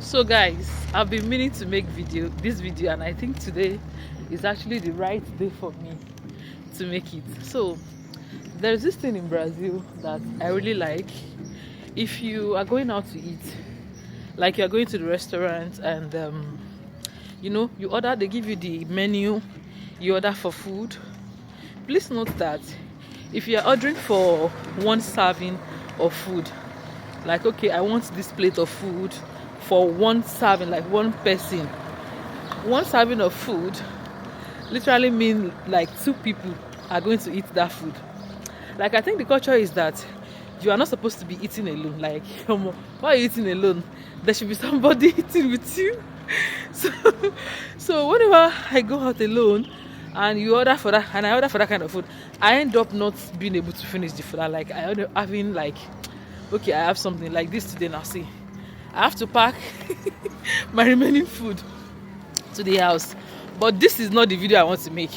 So guys, I've been meaning to make this video, and I think today is actually the right day for me to make it. So there's this thing in Brazil that I really like. If you are going out to eat, like you're going to the restaurant and you order, they give you the menu, you order for food. Please note that if you are ordering for one serving of food, like okay, I want this plate of food for one serving, like one person, one serving of food literally mean like two people are going to eat that food. Like I think the culture is that you are not supposed to be eating alone. Like why are you eating alone? There should be somebody eating with you. So whenever I go out alone and you order for that and I order for that kind of food, I end up not being able to finish the food. I end up having like, okay, I have something like this today. Now see, I have to pack my remaining food to the house. But this is not the video I want to make.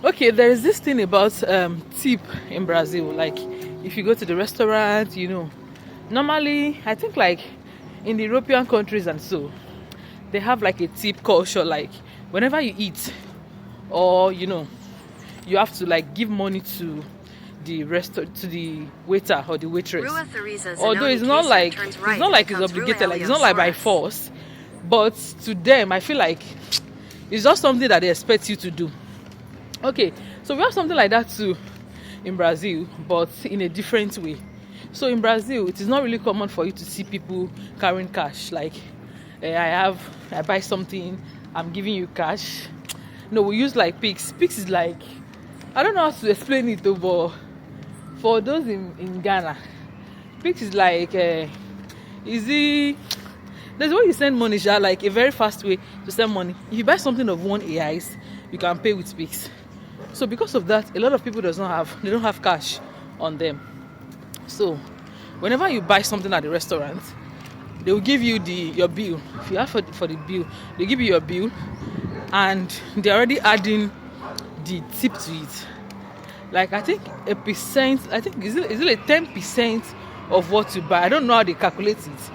Okay, there is this thing about tip in Brazil. Like if you go to the restaurant, normally I think like in the European countries and so, they have like a tip culture. Like whenever you eat, or you have to like give money to the waiter or the waitress. Although it's not like it's obligated, like it's not like by force, but to them I feel like it's just something that they expect you to do. Okay, so we have something like that too in Brazil, but in a different way. So in Brazil, it is not really common for you to see people carrying cash. Like I buy something, I'm giving you cash. No, we use like Pix. Pix is like, I don't know how to explain it though, but for those in Ghana, Pix is like easy. There's a way you send money, like a very fast way to send money. If you buy something of 1 AIs, you can pay with Pix. So because of that, a lot of people don't have cash on them. So whenever you buy something at the restaurant, they will give you your bill. If you ask for the bill, they give you your bill, and they're already adding the tip to it. Like I think a percent, I think is it like 10% of what you buy. I don't know how they calculate it,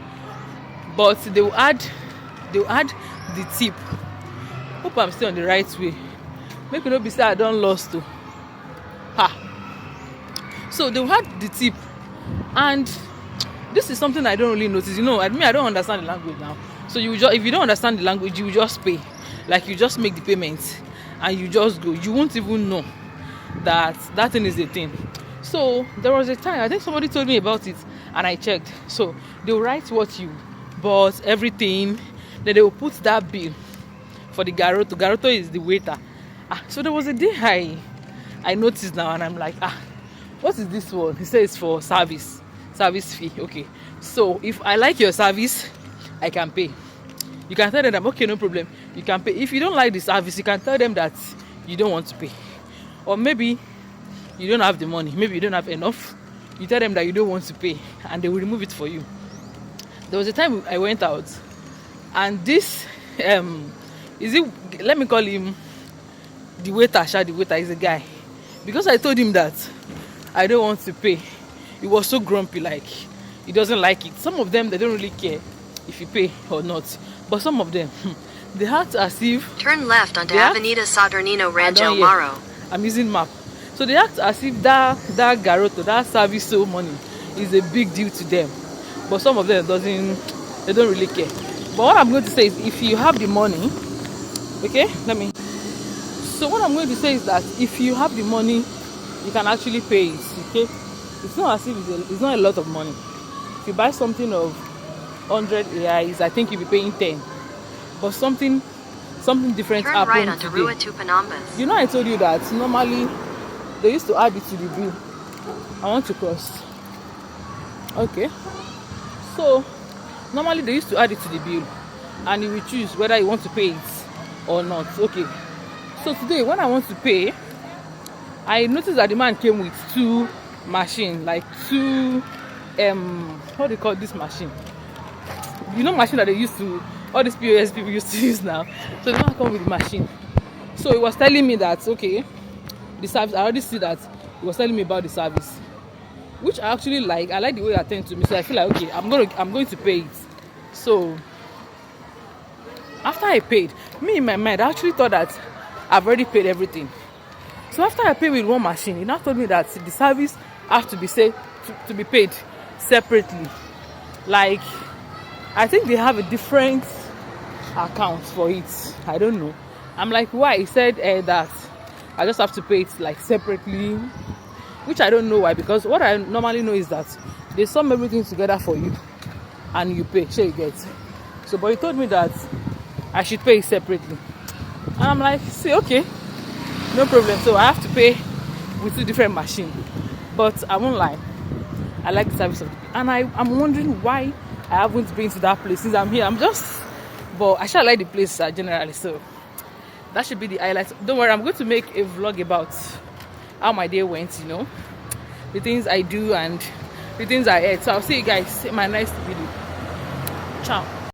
but they will add the tip. Hope I'm still on the right way. Make it not be say I don't lost to. So they will add the tip, and this is something I don't really notice. I don't understand the language now. So if you don't understand the language, you just pay. Like you just make the payment and you just go. You won't even know that thing is the thing. So there was a time, I think somebody told me about it and I checked. So they will write what you bought, everything. Then they will put that bill for the garoto. Garoto is the waiter. So there was a day I noticed now, and I'm like, what is this one? He says it's for service fee. Okay, so if I like your service, I can pay. You can tell them, okay, no problem, you can pay. If you don't like the service, you can tell them that you don't want to pay, or maybe you don't have the money, maybe you don't have enough. You tell them that you don't want to pay, and they will remove it for you. There was a time I went out, and this let me call him the waiter. The waiter is a guy, because I told him that I don't want to pay. He was so grumpy, like he doesn't like it. Some of them, they don't really care if you pay or not, but some of them they act as if turn left onto Avenida Saturnino Rancho Maro. I'm using map. So they act as if that garoto, that service so money is a big deal to them, but some of them they don't really care. But what I'm going to say is, if you have the money, okay, so what I'm going to say is that if you have the money, you can actually pay it. Okay, it's not as if it's not a lot of money. If you buy something of 100 AIs, I think you'll be paying 10. But something different turn happened right onto today. Rua Tupinambas. I told you that normally they used to add it to the bill. I want to cross. Okay, so normally they used to add it to the bill, and you will choose whether you want to pay it or not. Okay, so today when I want to pay, I noticed that the man came with two machines, like two what do you call this machine? Machine that they used to, all these POS people used to use now. So the man come with the machine. So he was telling me that, okay, the service, I already see that he was telling me about the service, which I actually like. I like the way he attend to me, so I feel like, okay, I'm going to pay it. So After I paid, me in my mind, I actually thought that I've already paid everything. So after I paid with one machine, he now told me that the service has to be to be paid separately. Like, I think they have a different account for it. I don't know. I'm like, why? He said that I just have to pay it like separately, which I don't know why, because what I normally know is that they sum everything together for you and you pay, sure you get. So, but he told me that I should pay it separately. And I'm like, see, okay, no problem. So I have to pay with two different machines. But I won't lie, I like the service of the people. And I'm wondering why I haven't been to that place since I'm here. But I shall like the place generally. So that should be the highlight. Don't worry, I'm going to make a vlog about how my day went, the things I do and the things I ate. So I'll see you guys in my next video. Ciao.